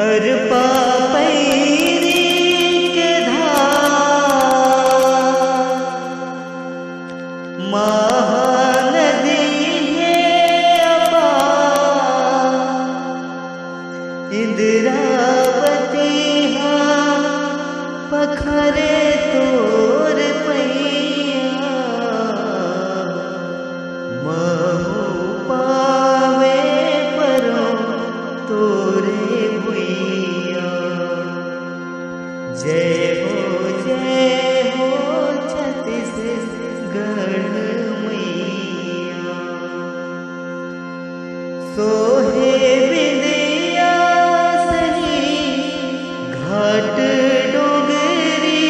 अर पापैरी के धार महानदी है अपार इंद्रावती हाँ पखरे तोर पैया महु पावे परो तोरे भुइया जय हो छत्तीसगढ़ मैया सोहे विंध्या सही घाट डोगरी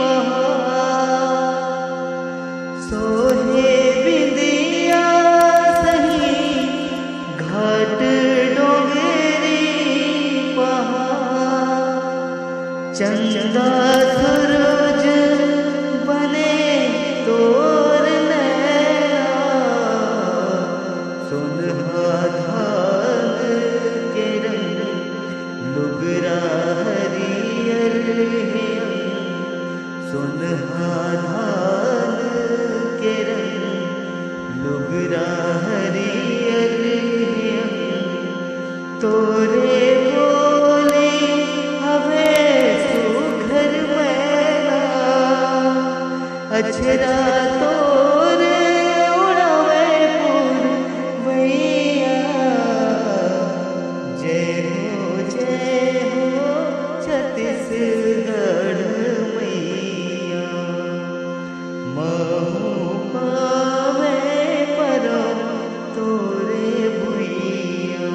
पहाड़ सोहे विंध्या सही घाट डोगरी पहाड़ चंदा सूरज बने तोर नैना सुनहा धान के रंग लुगरा हरियर है सुनहा धान के रंग लुगरा हरियर है तोरे बोले हवे सुघर मैना अछरा तोरे उड़ावे पुरवैया जय हो छत्तीसगढ़ मैया महु पावे परो तोरे भुइया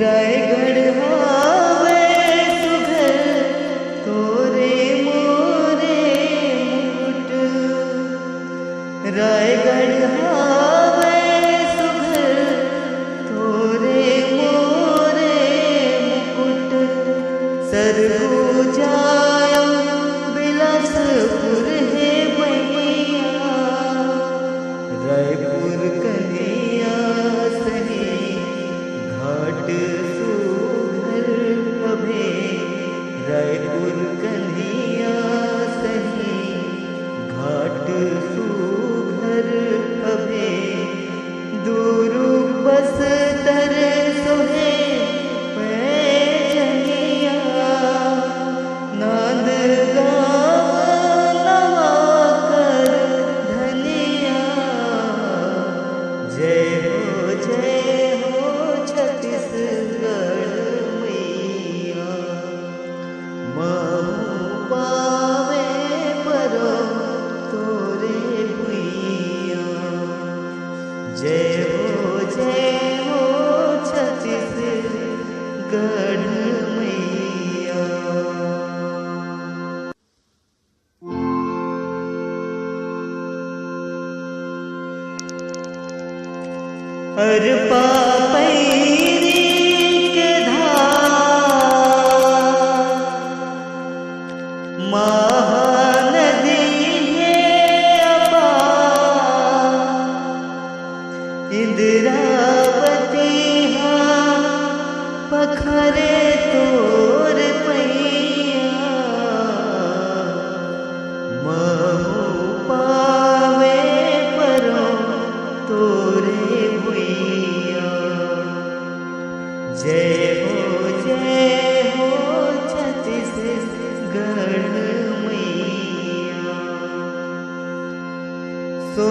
रायगढ़ हावे सुघर तोरे मोरे मुकुट रायगढ़ हावे सुघर तोरे मोरे मुकुट सरगुजाया बिलासपुर है मैया रायपुर कन्हैया सही घाट सुघर अभे रायपुर कन्हैया सही घाट सुघर अभे दूर बस्तर सोहे पैजनिया नांदगांव नवाकर धनिया जय हो छत्तीसगढ़ मैया महु पावे परो तोरे भुइया जय हो छत्तीसगढ़ मैया अर पापैरी के धार महानदी है अपार इंद्रावती हाँ पखरे तोर पैया महु पावे परो तोरे भुइया जय हो छत्तीसगढ़ मैया सो